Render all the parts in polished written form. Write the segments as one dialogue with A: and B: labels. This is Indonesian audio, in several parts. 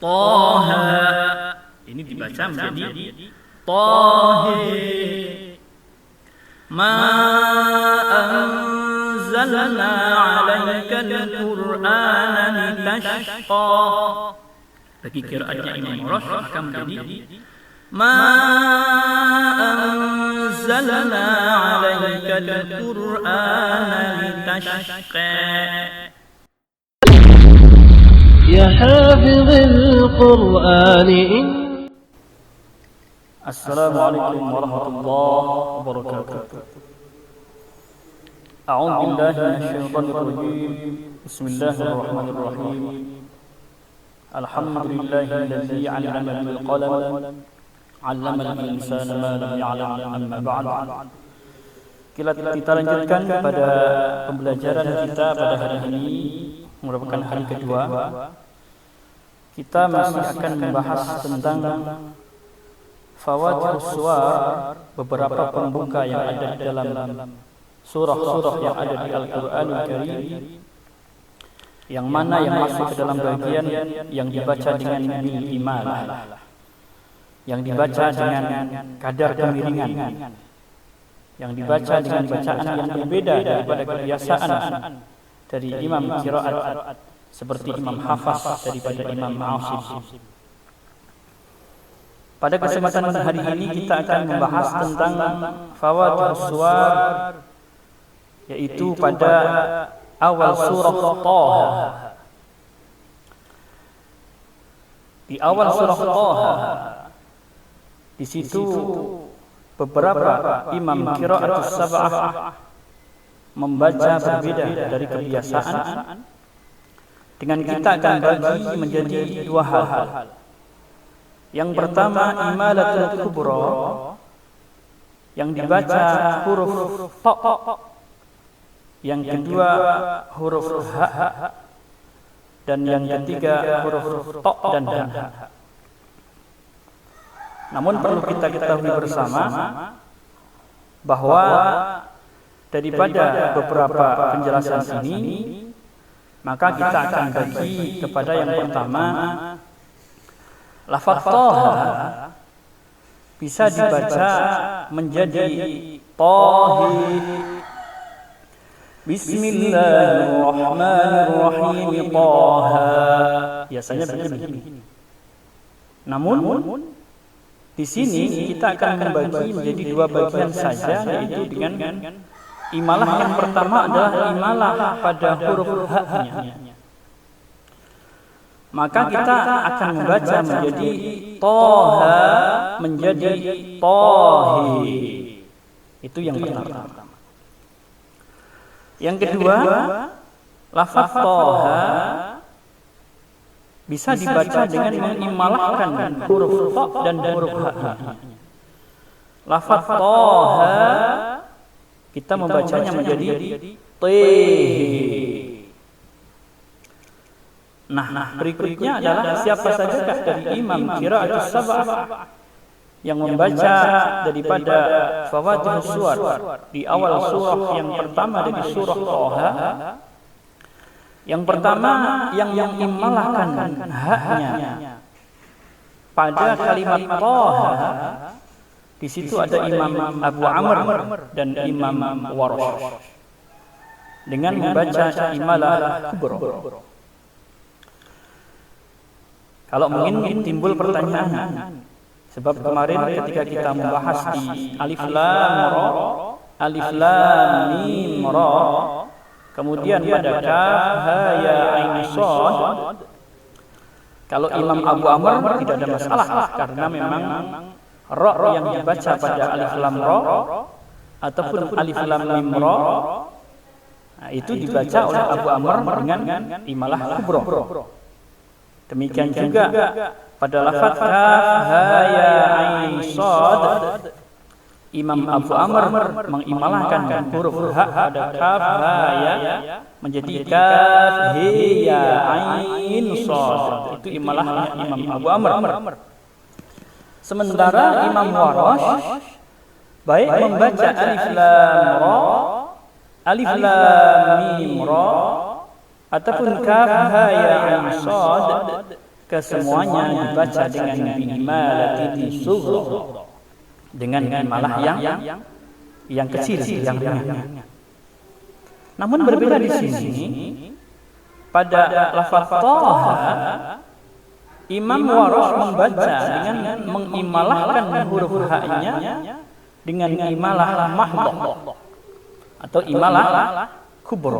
A: Taha. Ini dibaca menjadi Tahe. Ma anzalna 'alaikal Qur'ana litashqa. Bagi qiraatnya Imam Warsh maka menjadi Ma anzalna 'alaikal Qur'ana litashqa.
B: يا حافظ القرآن
A: السلام عليكم ورحمة الله وبركاته. أعوذ بالله من الشيطان الرجيم. بسم الله الرحمن الرحيم. الحمد لله الذي علم بالقلم علم الإنسان ما لم يعلم. أما بعد. Kita lanjutkan pada pembelajaran kita pada hari ini, merupakan hari kedua. Kita masih akan membahas tentang Fawatihus Suwar, beberapa pembuka yang ada di dalam surah-surah yang ada di Al-Qur'anul Karim, yang mana yang masuk ke dalam bagian yang dibaca dengan bil imalah, yang dibaca dengan kadar kemiringan, yang dibaca dengan bacaan yang berbeda daripada kebiasaan dari imam qiraat seperti Imam Hafs daripada Imam Asim. Pada kesempatan hari ini kita akan membahas tentang Fawatihus Suwar, yaitu pada awal surah Taha. Di awal surah Taha, di situ beberapa imam qiraatus sab'ah membaca berbeda dari kebiasaan. Dengan kita akan bagi menjadi dua hal. Yang pertama imalatul kubra, yang dibaca huruf ta. Yang kedua huruf ha. Dan yang ketiga huruf ta dan ha. Namun perlu kita ketahui bersama bahwa daripada beberapa penjelasan ini, maka kita akan bagi kepada yang pertama, lafaz Taha bisa dibaca menjadi Tahi. Bismillahirrahmanirrahim. Taha. Biasanya begini. Namun di sini kita akan membagi menjadi dua bagian saja, yaitu dengan imalah yang pertama adalah imalah pada huruf ha-nya. Maka kita akan membaca menjadi Taha menjadi Tahi. Itu yang pertama. Yang kedua, lafaz Taha bisa dibaca dengan mengimalahkan huruf ta dan huruf ha. Lafaz Taha kita membacanya menjadi Tihi. Nah, berikutnya adalah siapa saja dari imam qiraatus sab'ah yang membaca daripada Fawatihus Suwar di awal surah yang pertama dari surah Taha. Yang pertama yang mengimalahkan ha-nya pada kalimat Taha. Di situ ada Imam Abu Amr dan Imam Warsh dengan membaca imalah kubra. Kalau mungkin timbul pertanyaan, sebab kemarin ketika kita membahas di Alif Lam Mim Ra, kemudian pada Kaf Ha Ya Ain Shad, kalau Imam Abu Amr tidak ada masalah karena memang Ra yang dibaca pada Alif Lam Ra ataupun Alif Lam Mim Ra, itu dibaca oleh Abu Amr dengan imalah kubra. Demikian juga pada lafaz Kaf Ha Ya Ain Shad, Imam Abu Amr mengimalahkan huruf ha pada Kaf Ha Ya menjadi Kaf He Ya Ain Shad. Itu imalahnya Imam Abu Amr. Sementara Imam Warsh baik membaca Alif Lam Ra, Alif Lam Mim Ra ataupun Kaf Ha Ya Ain Shad kesemuanya dibaca dengan biimalatin sughra, dengan imalah yang kecil, yang ringan. Namun berbeda di sini pada lafaz Thaha, Imam Warsh membaca dengan mengimalahkan huruf H-nya dengan imalah mahdhah atau imalah kubra.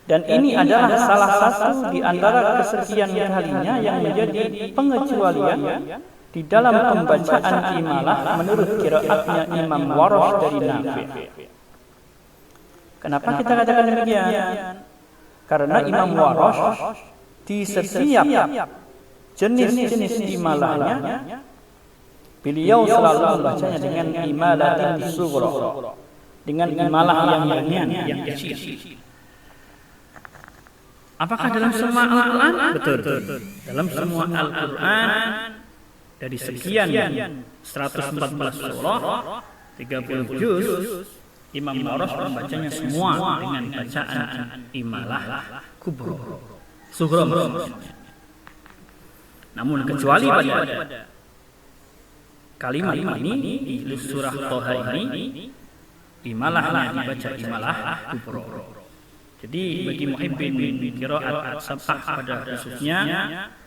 A: Dan ini adalah salah satu di antara kesekian kalinya yang menjadi pengecualian di dalam pembacaan imalah menurut qiraatnya Imam Warsh dari Nafi'. Kenapa kita katakan demikian? Karena Imam Warsh di setiap jenis-jenis imalahnya beliau selalu membacanya dengan imalatin sughra, dengan imalah yang ringan, yang kecil. Apakah dalam semua Al-Quran? Betul. Dalam semua Al-Quran dari sekian 114 surah, 30 juz, Imam Warsh membacanya semua dengan bacaan imalah kubra, sughra maksudnya. Namun kecuali pada kalimat ini di surah Thaha ini imalahnya dibaca imalah kubra. Jadi bagi muhibbin qiraat as-sab'ah pada khususnya,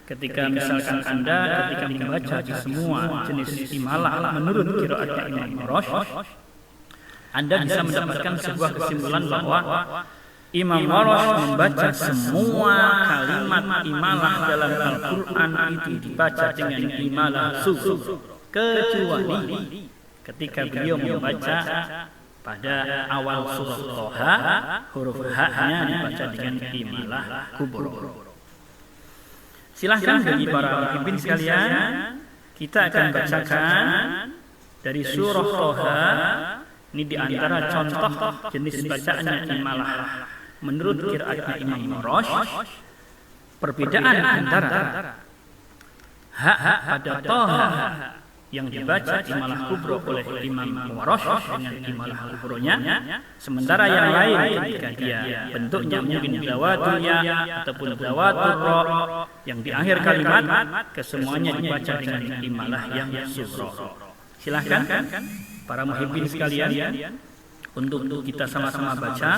A: ketika misalkan Anda ketika membaca di semua jenis imalah menurut qiraatnya Imam Warsh, Anda bisa mendapatkan sebuah kesimpulan bahwa Imam Warsh membaca semua kalimat imalah dalam Al-Quran itu dibaca dengan imalah sughra, kecuali ketika beliau membaca pada awal surah Thaha, huruf H-nya dibaca dengan imalah kubra. Silahkan bagi para pemimpin sekalian, kita akan bacakan dari surah Thaha. Ini di antara contoh jenis bacaannya imalah menurut qiraatnya Imam Warsh. Perbedaan antara ha pada Thaha yang dibaca imalah kubra oleh Imam Warsh dengan imalah kubronya, sementara yang lain ketika dia bentuknya mungkin zawatul ya ataupun zawatul ra, yang di akhir kalimat kesemuanya dibaca dengan imalah yang sughra. Silahkan para muhibbin sekalian, untuk kita sama-sama baca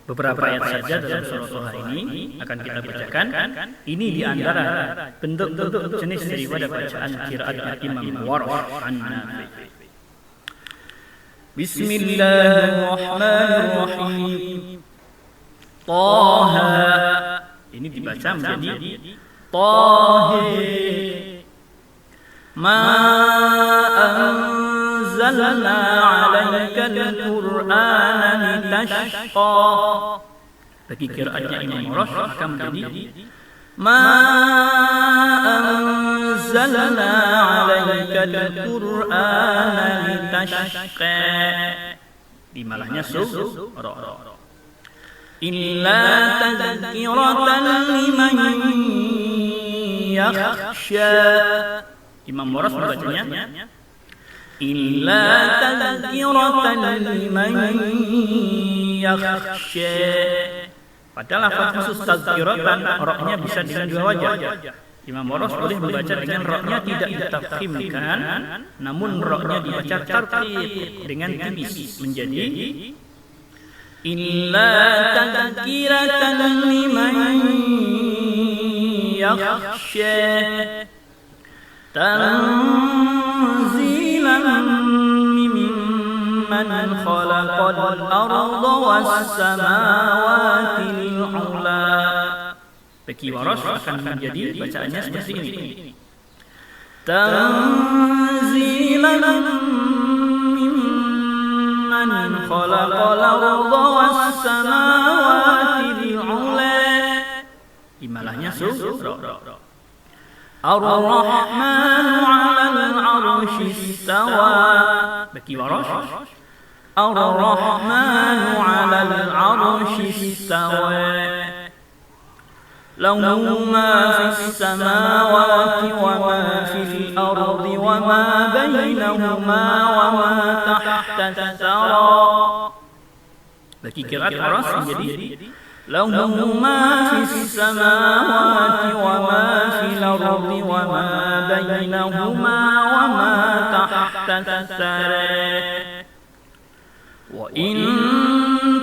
A: beberapa ayat saja dalam surah Thaha ini akan kita bacakan. Ini di antara bentuk-bentuk jenis daripada bacaan qiraatnya Imam Warsh an-Nafi'. Bismillahirrahmanirrahim. Thaha. Ini dibaca menjadi Thaha. Ma anzalna 'alaikal Qur'ana litashqa. Bagi qiraatnya Imam Warsh maka menjadi Ma anzalna 'alaikal Qur'ana litashqa. Imalahnya sughra. Illa tadhkiratan liman yakhsha. Imam Warsh membacanya illa tadhkiratan liman yakhsha. Pada lafaz khusus tadhkiratan, ra-nya bisa dengan dua wajah. Imam Warsh boleh membaca dengan ra-nya tidak ditafkhimkan, namun ra-nya dibaca tarqiq dengan tipis menjadi illa tadhkiratan liman yakhsha. Tanzilan mimman khalaqal arda was samawati al-ula. Bagi Warsh akan menjadi bacaannya seperti ini. Tanzilan mimman khalaqal arda was samawati al-ula. Imalahnya sughra. Ar-Rahmanu 'alal 'arsy istawa. Bagi Warsh Ar-Rahmanu 'alal 'arsy istawa. Lahu ma fis samawati wa ma fil ardi wa ma bainahuma wa ma tahta as-sara. Bagi qiraat Warsh menjadi lahu ma fis samawati wa ma fil ardi wa ma bainahuma wa ma tahta as-sarih wa in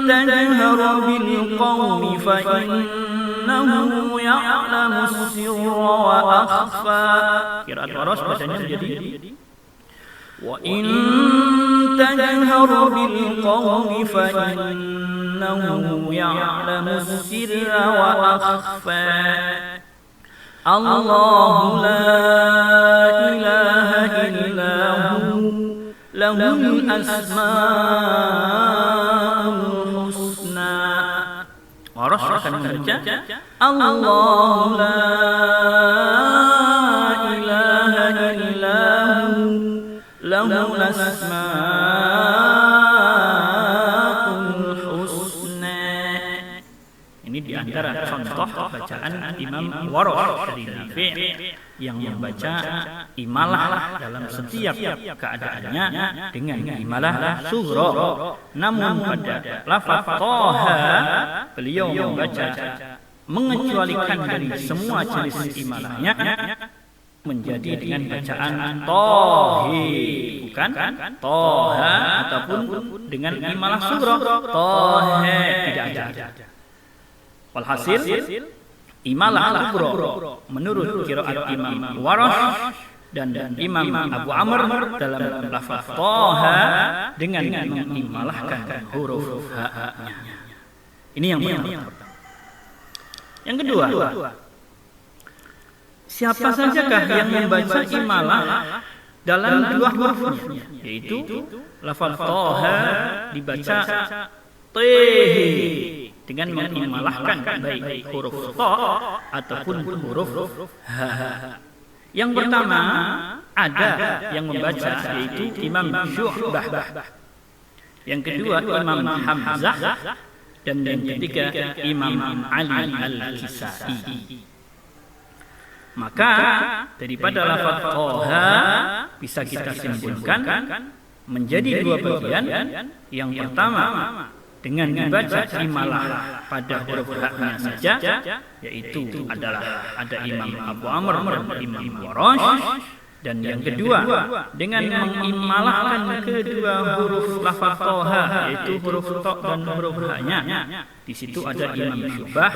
A: tajhar bil qawli fa innahu ya'lamu as-sirra wa akhfa. Qiraat Waras bacanya menjadi wa in tajhar bil qawli fa innahu ya'lamu as-sirra wa akhfa. Allahu la ilaha illa hu lahul asmaul husna. Waras akan membaca Allahu la ilaha illa hu lahul asmaul husna. Ini di antara contoh bacaan Imam Waras dari Nafi' yang membaca imalah dalam setiap keadaannya dengan imalah sughra. Namun pada lafaz Thaha beliau membaca mengecualikan dari semua jenis imalahnya menjadi dengan bacaan Thahi, bukan Thaha ataupun dengan imalah sughra Thaha, tidak ada. Walhasil imalah kubra menurut qiraat Imam Waras dan Imam Abu Amr dalam lafaz Thaha dengan mengimalahkan huruf ha-nya. Ini yang pertama. Yang kedua, siapa sajakah yang membaca imalah dalam dua hurufnya, yaitu lafaz Thaha dibaca Teh dengan mengimalahkan baik huruf Tha ataupun huruf Ha. Yang pertama ada yang membaca yaitu Imam Syu'bah. Yang kedua Imam Hamzah dan yang ketiga Imam Ali Al-Kisai. Maka daripada lafaz Thaha bisa kita simpulkan menjadi dua bagian. Yang pertama dengan membaca imalah pada huruf ha-nya saja, yaitu adalah ada Imam Abu Amr dan Imam Waras. Dan yang kedua dengan mengimalahkan kedua huruf lafaz Thaha, yaitu huruf Tha dan huruf ha-nya. Di situ ada Imam Syu'bah,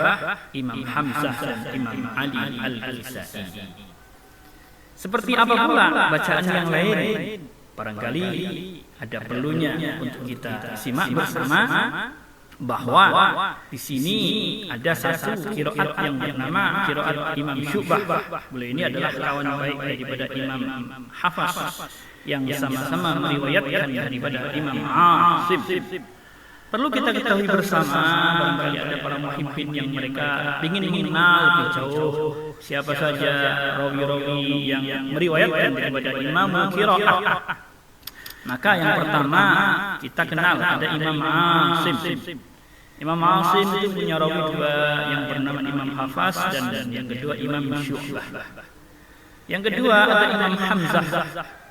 A: Imam Hamzah dan Imam Ali Al-Kisai. Seperti apa pula bacaan yang lain? Barangkali ada perlunya untuk kita simak bersama bahwa di sini ada satu qiraat yang bernama qiraat Imam Syu'bah. Beliau ini adalah kawan baik daripada Imam Hafs yang sama-sama meriwayatkan daripada Imam Asim. Perlu kita ketahui bersama, barangkali ada para muhibbin yang mereka ingin mengenal lebih jauh siapa saja rawi-rawi yang meriwayatkan daripada Imam Qiraah. Maka yang pertama kita kenal ada Imam Asim. Imam Asim itu punya rawi dua yang bernama Imam Hafs dan yang kedua Imam Syu'bah. Yang kedua ada Imam Hamzah.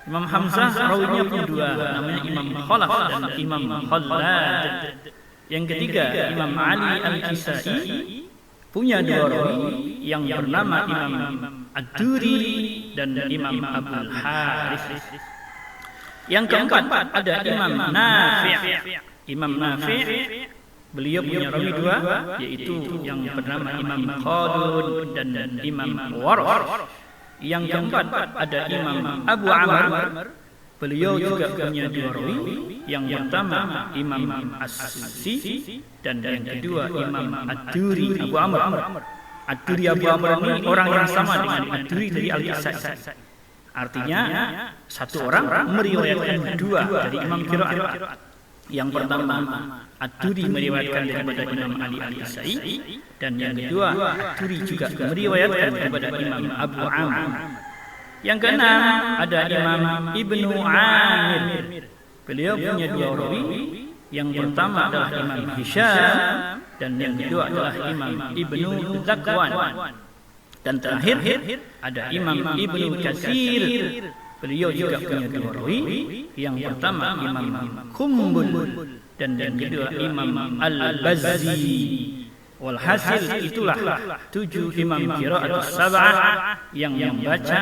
A: Imam Hamzah rawinya pun dua, namanya Imam Khalaf dan Imam Khallad. Yang ketiga Imam Ali Al-Kisai punya dua rawi yang bernama Imam Ad-Duri dan Imam Abul Harith. Yang keempat ada Imam Nafi'. Imam Nafi' beliau punya rawi dua, yaitu yang bernama Imam Khaldun dan Imam Waras. Yang keempat ada Imam Abu Amr. Beliau juga punya dua rawi, yang pertama Imam As-Susi dan yang kedua Imam Ad-Duri Abu Amr. Ad-Duri Abu Amr ini orang yang sama dengan Ad-Duri dari Al-Kisai. Artinya satu orang meriwayatkan dua dari Imam Qiraat. Yang pertama Ad-Duri meriwayatkan daripada Imam Ali Al-Kisai, dan yang kedua Ad-Duri juga meriwayatkan daripada Imam Abu Amr. Yang keenam ada Imam Ibnu Amir. Beliau punya dua rawi, yang pertama adalah Imam Hisham dan yang kedua adalah Imam Ibnu Zakwan. Dan terakhir ada Imam Ibnu Katsir. Beliau juga punya dua rawi, yang pertama Imam Kumbul dan yang kedua Imam Al-Bazzi. Walhasil itulah 7 imam qiraatus sab'ah yang membaca,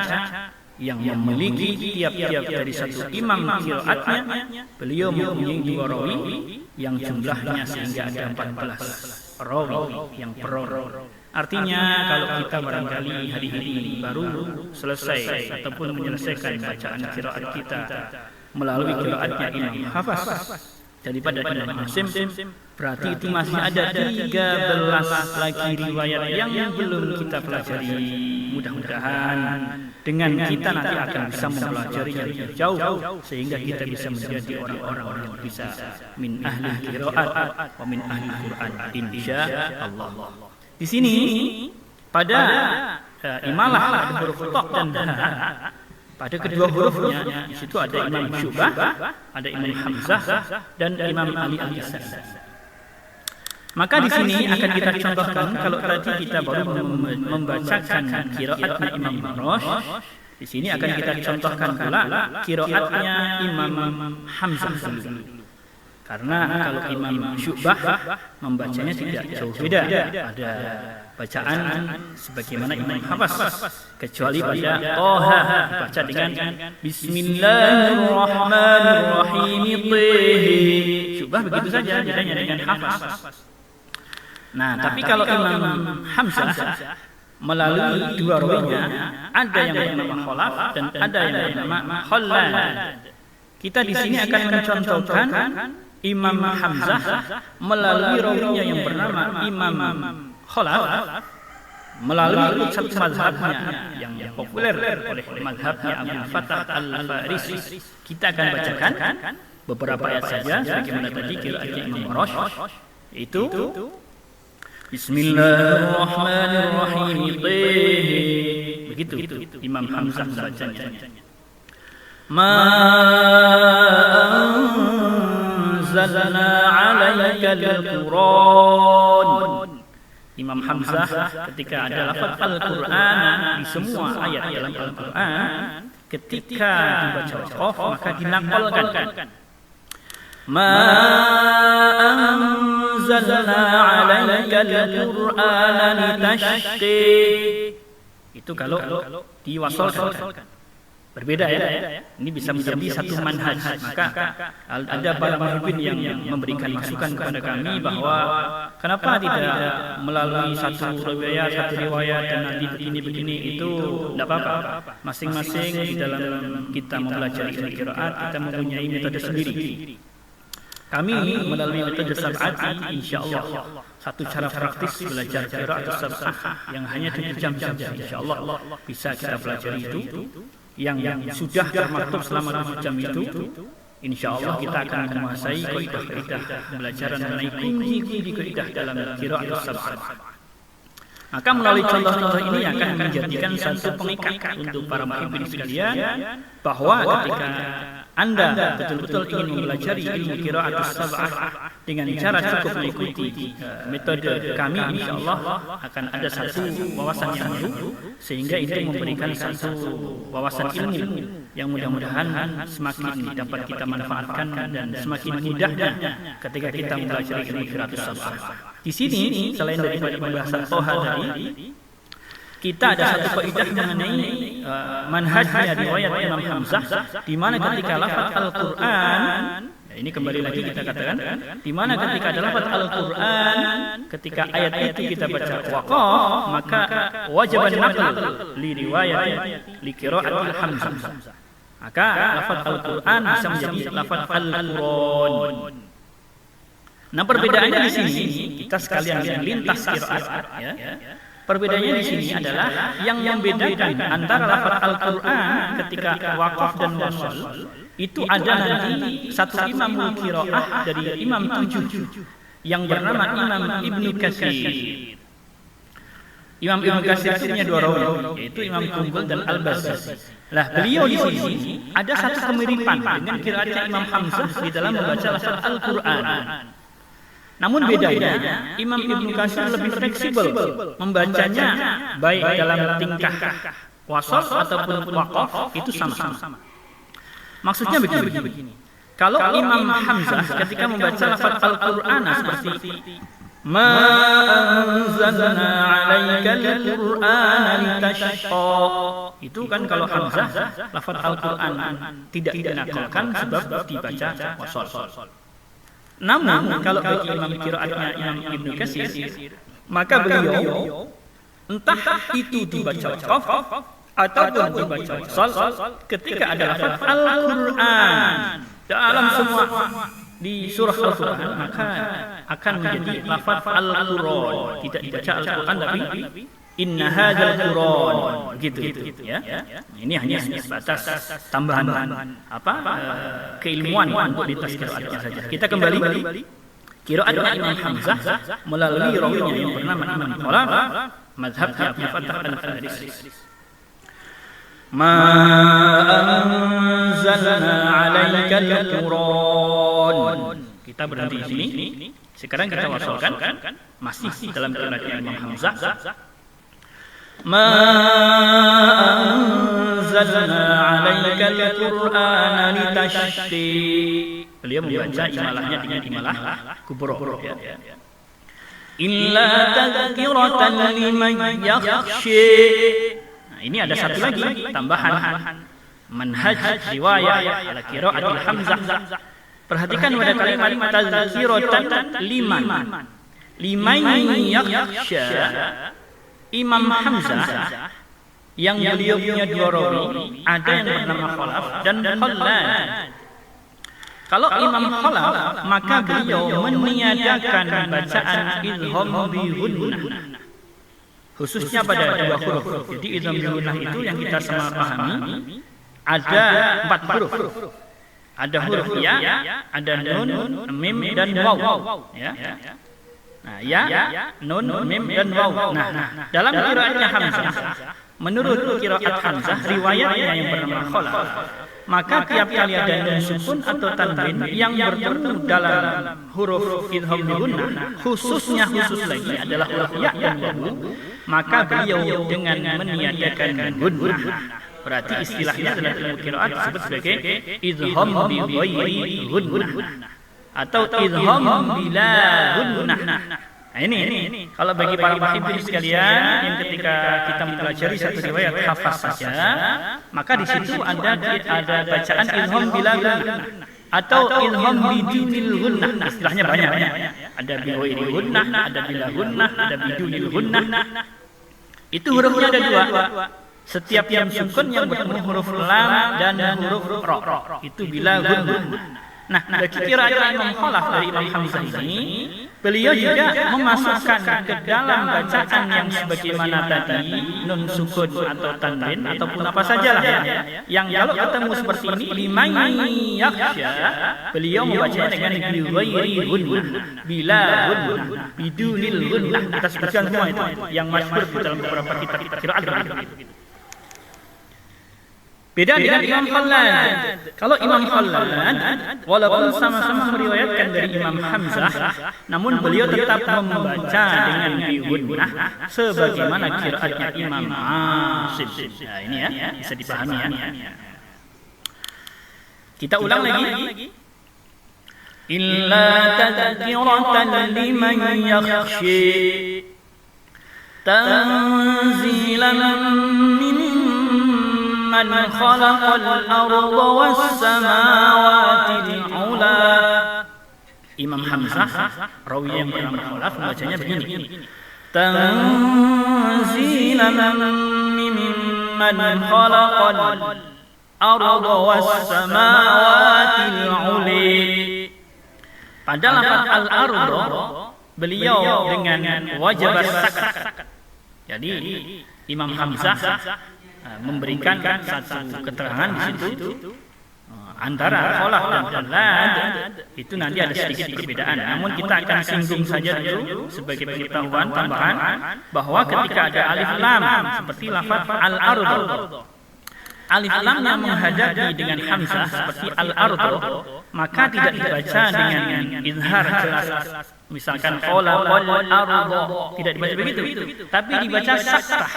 A: yang memiliki tiap-tiap dari satu imam qiraatnya. Beliau mempunyai 2 rawi yang jumlahnya sehingga ada 14 rawi yang per rawi. Artinya kalau kita barangkali hari ini baru selesai ataupun menyelesaikan bacaan qiraat kita melalui qiraatnya Imam Hafs daripada Imam Asim, berarti itu masih ada 13 lagi riwayat yang belum kita pelajari. Mudah-mudahan dengan kita nanti akan bisa mempelajarinya lebih jauh sehingga kita bisa menjadi orang-orang yang bisa min ahli qiraat wa min ahli Quran insyaallah. Di sini pada imalah ada huruf tok dan ha. Pada kedua hurufnya di situ ada Imam Syu'bah, ada Imam Hamzah dan Imam Ali Al-Kisai. Maka di sini akan kita contohkan kalau tadi kita baru membacakan qiraatnya Imam Rosh, di sini akan kita contohkan pula qiraatnya Imam Hamzah dulu. Karena kalau Imam Syu'bah membacanya tidak jauh beda, ada bacaan sebagaimana Imam Hafs, kecuali pada Toha baca dengan Bismillahirrahmanirrahim. Syu'bah begitu saja bedanya dengan Hafs. Nah, tapi kalau Imam Hamzah melalui 2 rawinya, ada yang bernama Khalaf dan ada yang bernama Khallad. Kita di sini akan mencontohkan Imam Hamzah melalui rawinya yang bernama Imam Khalaf melalui satu mazhabnya yang populer oleh mazhabnya Abu Fatah Al-Farisi. Kita akan bacakan beberapa ayat saja sebagaimana tadi qiraatnya Imam Rosh, itu Bismillahirrahmanirrahim. Begitu Imam Hamzah bacanya. Ma anzalna 'alaikal Qur'an. Imam Hamzah ketika ada lafaz Al-Qur'an di semua ayat dalam Al-Qur'an, ketika dibaca waqaf maka dinaqalkan. Ma anzalna 'alaikal Qur'ana litashqi. Itu kalau diwasalkan. Berbeda ya. Ini bisa menjadi satu manhaj. Maka ada para muhibbin yang memberikan masukan kepada kami bahwa kenapa tidak melalui satu riwayat dan nanti begini itu tidak apa-apa. Masing-masing di dalam kita mempelajari qiraat kita mempunyai metode sendiri. Kami melalui metode sab'ati insyaallah satu cara praktis belajar qiraat sab'ah yang hanya 7 jam saja insyaallah bisa kita pelajari itu. Yang sudah termaktub selama 7 jam itu, insyaallah kita akan menguasai kaidah-kaidah belajaran mengenai kunci-kunci kaidah dalam qiraat sab'ah. Maka melalui contoh-contoh ini akan menjadikan satu pengikat untuk para muhibbin sekalian bahwa ketika Anda betul-betul ingin mempelajari ilmu qiraat sab'ah dengan cara cukup mengikuti metode kami, insyaallah akan ada satu wawasan yang baru sehingga itu memberikan satu wawasan ilmu yang mudah-mudahan semakin dapat kita manfaatkan dan semakin mudahnya ketika kita mempelajari ilmu qiraat sab'ah. Di sini selain daripada pembahasan Toha tadi, kita ada satu kaidah mengenai manhajnya riwayat Imam Hamzah, di mana ketika lafaz Al-Qur'an, ini kembali lagi kita katakan, di mana ketika ada lafaz Al-Qur'an, ketika ayat itu kita baca waqaf, maka wajib naql li riwayat li qiraatil Hamzah. Maka lafaz Al-Qur'an bisa menjadi lafaz Al-Qur'an. Nah, perbedaannya di sini kita sekalian yang lintas qiraat ya. Perbedaannya di sini adalah yang membedakan antara lafaz Al-Qur'an ketika waqaf dan wasal itu ada nanti satu imam qiraah dari imam 7 yang bernama Imam Ibnu Katsir. Imam Ibnu Katsir punya 2 rawi yaitu Imam Qumbul dan Al-Bazzar. Lah beliau di sini ada satu kemiripan dengan qiraatnya Imam Hamzah di dalam membaca lafaz Al-Qur'an. Namun bedanya, Imam Ibnu Katsir lebih fleksibel membacanya baik dalam tingkah wasal ataupun waqaf itu sama-sama. Maksudnya begini. Kalau Imam Hamzah ketika membaca lafaz Al-Qur'an seperti Ma anzalna 'alaikal Qur'ana litashqa. Itu kan kalau Hamzah lafaz Al-Qur'an tidak dinakalkan sebab dibaca wasol. Namun kalau bagi imam qiraatnya Imam Ibnu Katsir, maka beliau entah itu dibaca qaf ataupun dibaca wasol, ketika ada lafaz Al-Qur'an dalam semua di surah Al-Qur'an, maka akan menjadi lafaz Al-Qur'an, tidak dibaca Al-Qur'an tapi inna hadzal Qur'an gitu ya. Ini hanya sebatas tambahan keilmuan untuk di tas qiraatnya saja. Kita kembali qiraatnya Imam Hamzah melalui rawinya yang bernama Imam Khalaf, mazhabnya Abu Fathah Al-Farisi. Ma anzalna 'alaikal Qur'an. Kita berhenti di sini. Sekarang kita wasalkan masih dalam qiraatnya Imam Hamzah. Ma anzalna 'alaikal Qur'ana litashqi. Beliau membaca imalahnya dengan imalah kubro ya. Illa tadhkiratan liman yakhshi. Nah, ini ada satu lagi tambahan manhaj riwayah ala qiraatil Hamzah. Perhatikan pada kalimat tadhkiratan liman yakhsha. Imam Hamzah yang beliau punya dua rawi, ada yang bernama Khalaf dan Khallad. Kalau Imam Khalaf, maka beliau meniadakan bacaan idgham bi gunnah, khususnya pada dua huruf. Jadi idgham bi gunnah itu yang kita sama pahami ada 4 huruf. Ada huruf ya, ada nun, mim dan waw ya. Nah, ya, nun, mim dan waw. Nah, dalam qiraatnya Hamzah, menurut qiraat Hamzah riwayatnya yang bernama Khalaf, maka tiap kali ada nun sukun atau tanwin yang bertemu dalam huruf idgham bi gunnah, khusus lagi adalah huruf ya dan waw, maka beliau dengan meniadakan gunnah. Berarti istilahnya dalam ilmu qiraat disebut sebagai idgham bi ghairi gunnah atau idgham bila gunnah. Nah, ini kalau bagi para hafidz sekalian yang ketika kita mempelajari satu riwayat hafaz saja, maka di situ ada bacaan idgham bila gunnah atau idgham bidunil gunnah. Istilahnya banyak. Ada bi ghairi gunnah, ada bila gunnah, ada bidunil gunnah. Itu hurufnya ada 2. Setiap yang sukun yang bertemu huruf lam dan huruf ra, itu bila gunnah. Nah, bagi qiraat Imam Khalaf dari Imam Hamzah ini, beliau juga memasukkan ke dalam bacaan yang sebagaimana tadi nun sukun atau tanwin ataupun apa sajalah ya. Yang kalau ketemu seperti ini liman yakhsha, beliau membacanya dengan bi ghairi gunnah, bila gunnah, bidunil gunnah. Kita sebutkan semua itu yang masyhur di dalam beberapa kitab qiraat begitu. Beda dengan Imam Khallad. Kalau Imam Khallad, walaupun sama-sama meriwayatkan dari Imam Hamzah, namun beliau tetap membaca dengan bi gunnah sebagaimana qiraatnya Imam Asim. Nah, ini ya, bisa dipahami ya. Kita ulang lagi. Illa tadhkiratan liman yakhshi. Tanzilan man khalaqal arda was samawati al-ula. Imam Hamzah, rawi yang bernama Khalaf, membacanya begini. Tanzilan mimman khalaqal arda was samawati al-ula. Pada lafaz al-arda beliau dengan wajib sakat. Jadi Imam Hamzah memberikan satu keterangan di situ antara Khalaf dan Khallad itu nanti ada sedikit perbedaan. Namun kita akan singgung saja dulu sebagai pengetahuan tambahan bahwa ketika ada alif lam seperti lafaz al-ardu, alif lam yang menghadapi dengan hamzah seperti al-ardu, maka tidak dibaca dengan izhar jelas. Misalkan khalaqal ardu, tidak dibaca begitu, tapi dibaca saktah.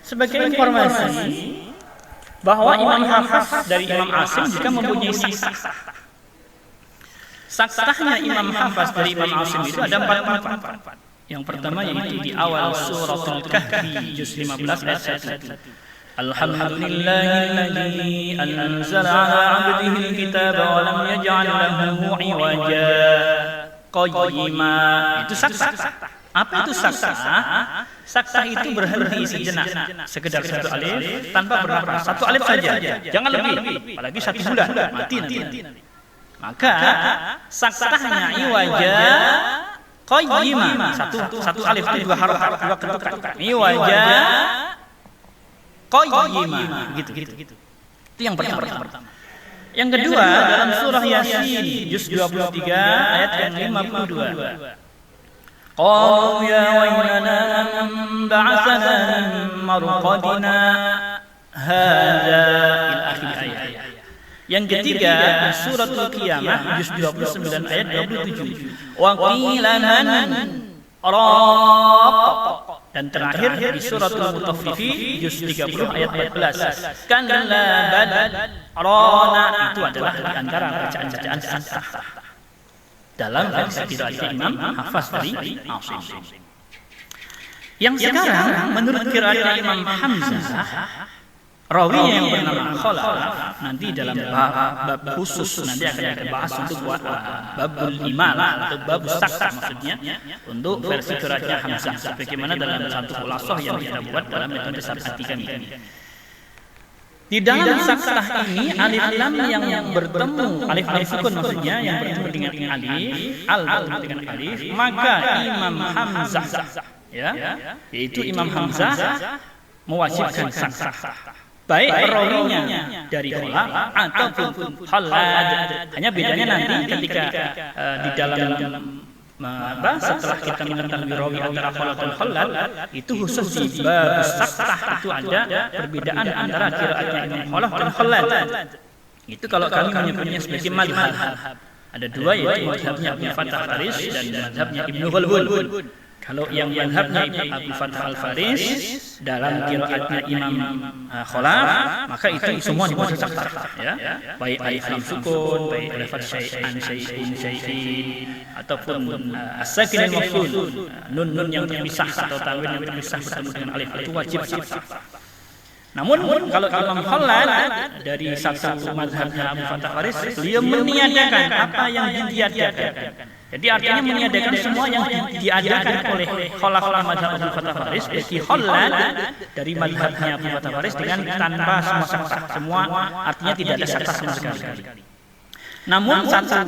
A: Sebagai informasi bahwa Imam Hafaz dari Imam Asim juga mempunyai sisa. Saksahnya Imam Hafaz dari Imam Asim itu ada 4 tempat. Yang pertama yaitu di awal suratul Kahfi juz 15 ayat 1. Alhamdulillahilladzi anzala 'ala 'abdihi al-kitaba wa lam yaj'al lahu 'iwaja qayyima. Itu saksah. Apa itu saksah? Saksah itu berhenti sejenak, sekedar 1 alif tanpa bernafas. 1 alif saja, jangan lebih. Apalagi 1 bulan, mati nanti. Maka saksahnya iwaja qayyima. Satu alif itu 2 harf, 2 ketukan. Iwaja qayyima, gitu. Itu yang pertama. Yang kedua dalam surah Yasin juz 23 ayat yang 52. Qalu ya waylana man ba'atsana min marqadina hadza ila akhir ayat. Yang ketiga suratul Qiyamah juz 29 ayat 27. Wa qila man raq. Dan terakhir di suratul Mutaffifin juz 30 ayat 14. Kalla bal rana. Itu adalah di antara bacaan-bacaan saksah dalam versi qiraat Imam Hafaz dari Asim. Yang sekarang menurut qiraat Imam Hamzah, rawinya yang bernama Khalaf, nanti dalam bab khusus nanti akan kita bahas untuk babul imalah atau babus saksah maksudnya untuk versi qiraatnya Hamzah sebagaimana dalam satu khulasah yang kita buat dalam metode sabati kami. Di dalam saksah ini alif lam yang bertemu alif sukun maksudnya yang bertemu dengan alif bertemu dengan alif, maka Imam Hamzah yaitu Imam Hamzah mewajibkan saksah baik rawinya dari Khalaf ataupun Khalad. Hanya bedanya nanti ketika di dalam setelah kita mengetahui rawi antara Khalaf dan Khalad, itu khusus di bab saksah itu ada perbedaan antara qiraatnya Imam Khalaf dan Khalad. Itu kalau kami menyebutnya sebagai madhab. Ada 2 yaitu madhabnya Abu Fathah Al-Faris dan madhabnya Ibnu Ghalbun. Kalau yang madhabnya Abu Fathah Al-Faris dalam qiraatnya Imam Khalaf, maka itu semua dibaca saksah ya. Baik alif sukun, baik lafaz syai'an syai'in ataupun as-sakin al-maf'ul, nun yang terpisah atau tanwin yang terpisah bertemu dengan alif itu wajib saksah. Namun kalau Imam Khalad dari satu mazhabnya Abu Fathah Al-Faris, beliau meniadakan apa yang ditiadakan. Jadi artinya meniadakan semua yang diadakan oleh Khalaf mazhab Abu Fathah Al-Faris, bagi Khalad dari mazhabnya Abu Fathah Al-Faris dengan tanpa semua saksah. Semua artinya tidak ada saksah sama sekali. Namun satu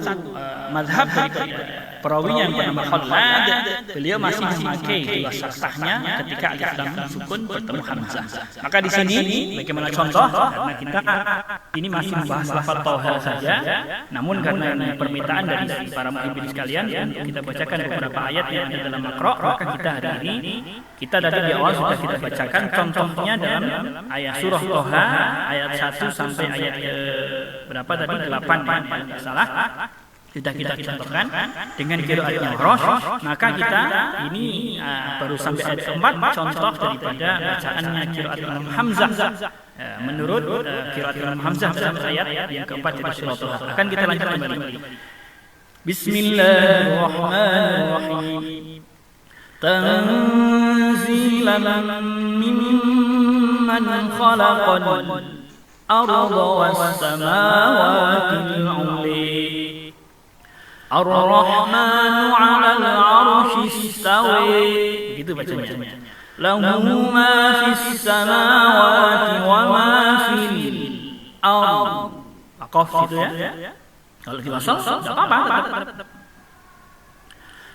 A: mazhab dari perawinya yang bernama Khalad, beliau masih memakai 2 saksahnya ketika alif lam sukun bertemu hamzah. Maka di sini bagaimana contoh? Karena kita ini masih membahas lafal Thaha saja, namun karena permintaan dari para muhibbin sekalian untuk kita bacakan beberapa ayat yang ada dalam Iqra, maka kita hari ini kita tadi di awal sudah kita bacakan contohnya dalam ayat surah Thaha ayat 1 sampai ayat berapa tadi 8 ya, salah. Sudah kita contohkan dengan qiraatnya Rosh, maka kita ini baru sampai ayat keempat contoh daripada bacaannya qiraat Imam Hamzah. Menurut qiraat Imam Hamzah dalam ayat yang keempat dari surah Thaha. Akan kita lanjut kembali. Bismillahirrahmanirrahim. Tanzilan mimman khalaqal arda was samawati al-'uli. Ar-Rahmanu 'alal 'arsy istawi. Begitu bacanya. Lahu ma fis samawati wa ma fil ardh. Waqaf itu ya. Kalau diwasal enggak apa-apa.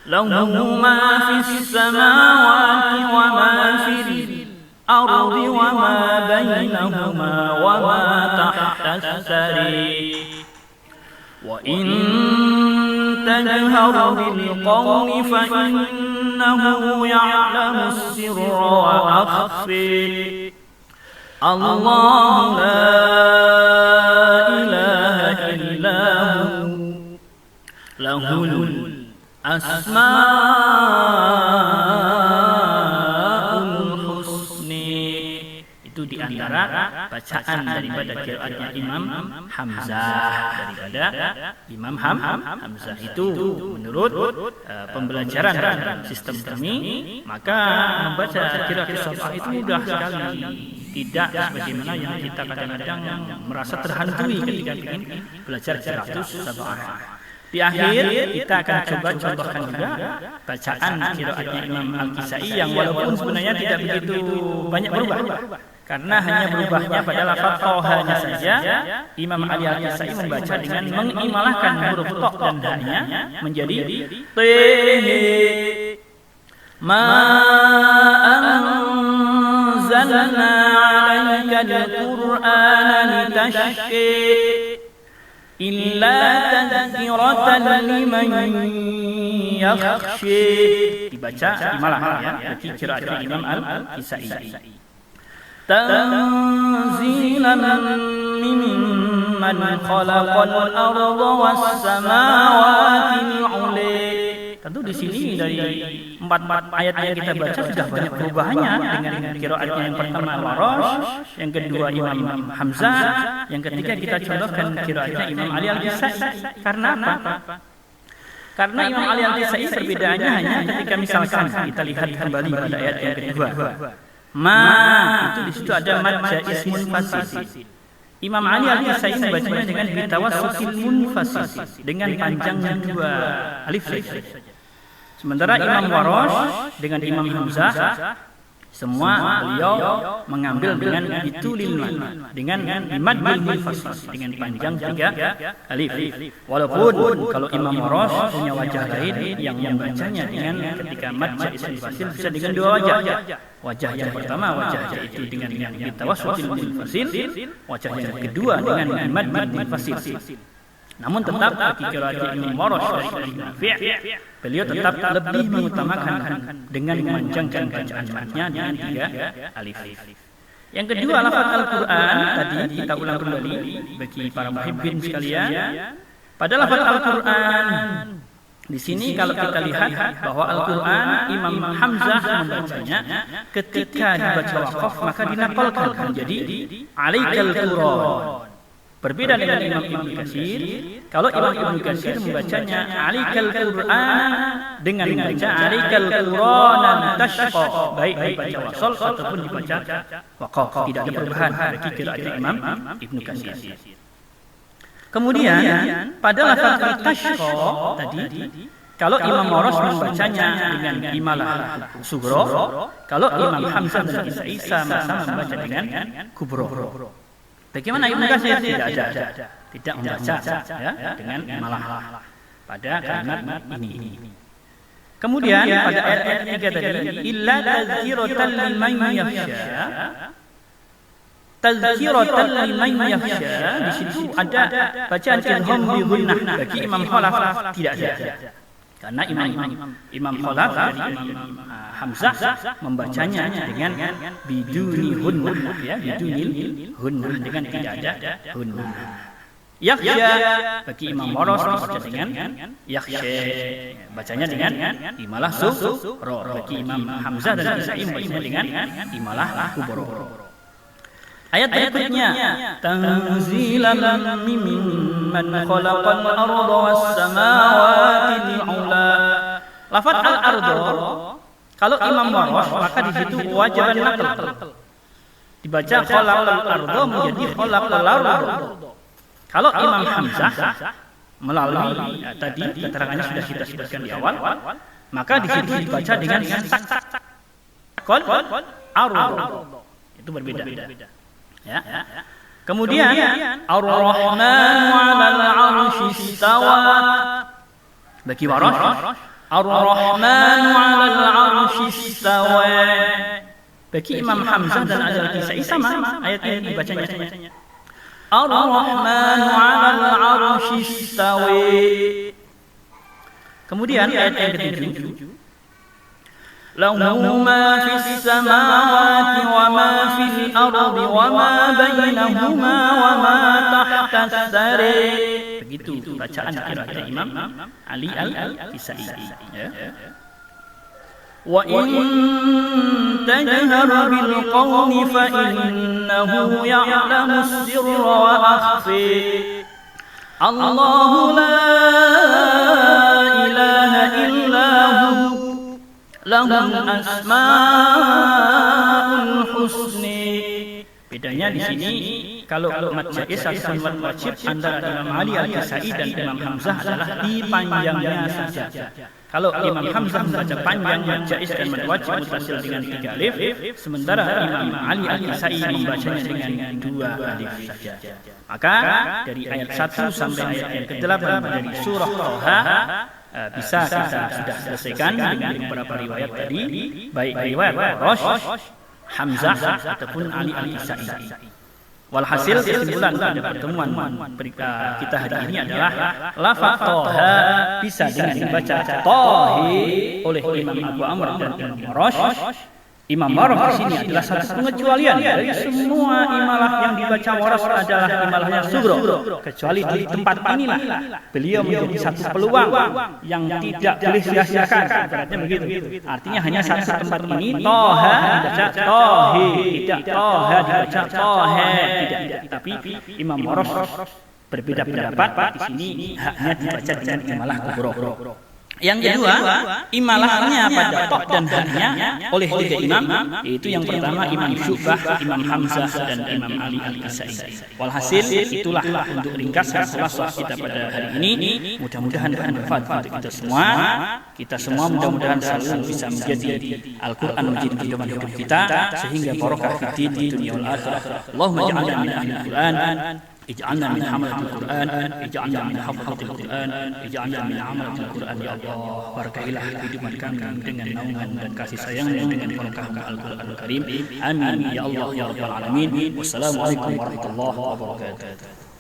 A: Lahu ma fis samawati wa ma fil ardh wa ma bainahuma wa ma tahta as-sari. Wa in تجهر بالقول فإنه يعلم السر وأخفي الله لا إله إلا هو له الأسماء الحسنى. Itu di antara bacaan daripada qiraatnya Imam Hamzah daripada Imam Hamzah. Itu menurut pembelajaran sistem kami, maka membaca qiraat sab'ah itu mudah sekali. Tidak sebagaimana yang kita kadang-kadang merasa terhantui ketika ingin belajar qiraat sab'ah. Di akhir kita akan coba contohkan juga bacaan qiraatnya Imam Al-Kisai yang walaupun sebenarnya tidak begitu banyak berubah, karena hanya berubahnya pada lafaz tohanya saja. Imam Ali Al-Kisai membaca dengan mengimalahkan huruf toh dan ha-nya menjadi Tihi ma anzalna 'alaika al-Qur'ana litashqi illa tadhkiratan liman yakhshi. Dibaca imalah ya, bagi qiraat Imam Al-Kisai. Tanzilan mimman khalaqal arda was samawati al-'ula. Tentu di sini dari 4 ayat yang kita baca sudah banyak perubahannya dengan qiraatnya yang pertama Warosh, yang kedua Imam Hamzah, yang ketiga kita contohkan qiraatnya Imam Ali Al-Kisai. Karena apa? Karena Imam Ali Al-Kisai perbedaannya hanya ketika misalkan kita lihat kembali pada ayat yang kedua. Itu di situ ada mad jaiz munfasil. Imam Ali Al-Kisai membacanya dengan bitawassutil munfasil, dengan panjangnya 2 alif saja. Sementara Imam Warosh dengan Imam Hamzah semua beliau mengambil dengan bitulil mad, dengan madul munfasil, dengan panjang 3 alif. Walaupun kalau Imam Warosh punya wajah lain yang membacanya dengan ketika mad jaiz munfasil bisa dengan 2 wajah. Wajah yang pertama wajah yaitu dengan bitawassutil munfasil, wajah yang kedua dengan mad munfasil. Namun tetap bagi qiraat Imam Warosh dari Imam Nafi', beliau tetap lebih mengutamakan dengan memanjangkan bacaan madnya dengan 3 alif. Yang kedua, lafaz Al-Qur'an tadi kita ulang kembali bagi para muhibbin sekalian. Pada lafaz Al-Qur'an di sini kalau kita lihat bahwa Al-Quran Imam Hamzah membacanya ketika dibaca waqaf maka dinakalkan menjadi alaikal Qur'an. Berbeda dengan Imam Ibnu Katsir, kalau Imam Ibnu Katsir membacanya alaikal Qur'an dengan membaca alaikal Qur'an tashqa, baik dibaca wasal ataupun dibaca waqaf, tidak ada perubahan bagi qiraat Imam Ibnu Katsir. Kemudian pada lafaz tashqa tadi, kalau Imam Warosh membacanya dengan imalah sughra, kalau Imam Hamzah dan Kisai sama-sama membaca dengan kubra. Bagaimana Ibnu Katsir? Tidak membaca ya, dengan imalah pada kalimat ini. Kemudian pada ayat 3 tadi, illa tazkiratan liman yakhsha. Tazkiratan liman yakhsha, di situ ada bacaan idgham bi gunnah, bagi Imam Khalaf tidak ada. Karena Imam Khalaf dari Imam Hamzah membacanya dengan biduni hunnah, ya, bidunil hunnah, dengan tidak ada hunnah. Yakhsha bagi Imam Warosh dibaca dengan yakhsha, bacanya dengan imalah sughra. Bagi Imam Hamzah dan Kisai membacanya dengan imalah kubra. Ayat berikutnya, tanzilan mimman khalaqal arda was samawati al-'ula. Lafaz al-arda kalau Imam Warosh maka di situ wajiban naql. Dibaca khalaqal arda menjadi khalaqal arda. Kalau Imam Hamzah melalui tadi keterangannya sudah kita sebutkan di awal, maka di situ dibaca dengan sakol arda. Itu berbeda. Ya. Kemudian Ar-Rahmanu 'alal 'arsy istawa. Bagi Warosh Ar-Rahmanu 'alal 'arsy istawa. Bagi Imam Hamzah dan Al-Kisai sama ayat ini dibacanya. Ar-Rahmanu 'alal 'arsy istawa. Kemudian ayat yang ke-7, lahu ma fis samawati wa ma fil ardi wa ma bainahuma wa ma tahtas sari. Begitu bacaan qiraat Imam Ali Al-Kisai, ya. wa in tajhar bil qawli fa innahu ya'lamu sirra wa akhfi. Allahu la ilaha illa hu lahul asmaul husni. Bedanya di sini kalau mad jaiz atau mad wajib antara Imam Ali Al-Kisai dan Imam Hamzah adalah di panjangnya saja. Kalau Imam Hamzah membaca panjang mad jaiz dan mad wajib mutasil dengan 3 alif, sementara Imam Ali Al-Kisai membacanya dengan 2 alif saja. Maka dari ayat 1 sampai ayat yang ke-8 dari surah Thaha bisa kita sudah selesaikan dengan beberapa riwayat tadi, baik riwayat Rosh, Hamzah ataupun Ali Al-Kisai. Walhasil kesimpulan pada pertemuan kita hari ini adalah lafaz Thaha bisa dengan dibaca Tahi oleh Imam Abu Amr dan Imam Rosh. Imam Warosh di sini adalah satu pengecualian dari semua imalah yang dibaca Warosh adalah imalahnya sugro, kecuali di tempat inilah beliau menjadi satu peluang yang tidak boleh sia-siakan. Ibaratnya begitu. Artinya hanya satu tempat ini Thaha dibaca Tahi, tidak Thaha dibaca Tahe, tidak. Tapi Imam Warosh berbeda pendapat di sini haknya dibaca dengan imalah kubro. Yang kedua, imalahnya pada tok dan haknya oleh 3 imam, yaitu yang pertama Imam Syu'bah, Imam Hamzah dan Imam Ali Al-Kisai. Walhasil itulah untuk ringkaskan khulashah kita pada hari ini. Mudah-mudahan bermanfaat untuk kita semua. Kita semua mudah-mudahan selalu bisa menjadi Al-Quran menjadi pedoman hidup kita sehingga barokah fi din dunia wal akhirah. Allahumma ja'alna min ahli Al-Quran. اجعلنا من حملة القرآن اجعلنا من حفظة القرآن اجعلنا من عملة القرآن ya Allah. Barakailah kehidupan kami dengan naungan dan kasih sayang-Mu dengan barakah Al-Quranul Karim. Amin ya Allah ya Rabbal Alamin. Wassalamualaikum warahmatullahi wabarakatuh.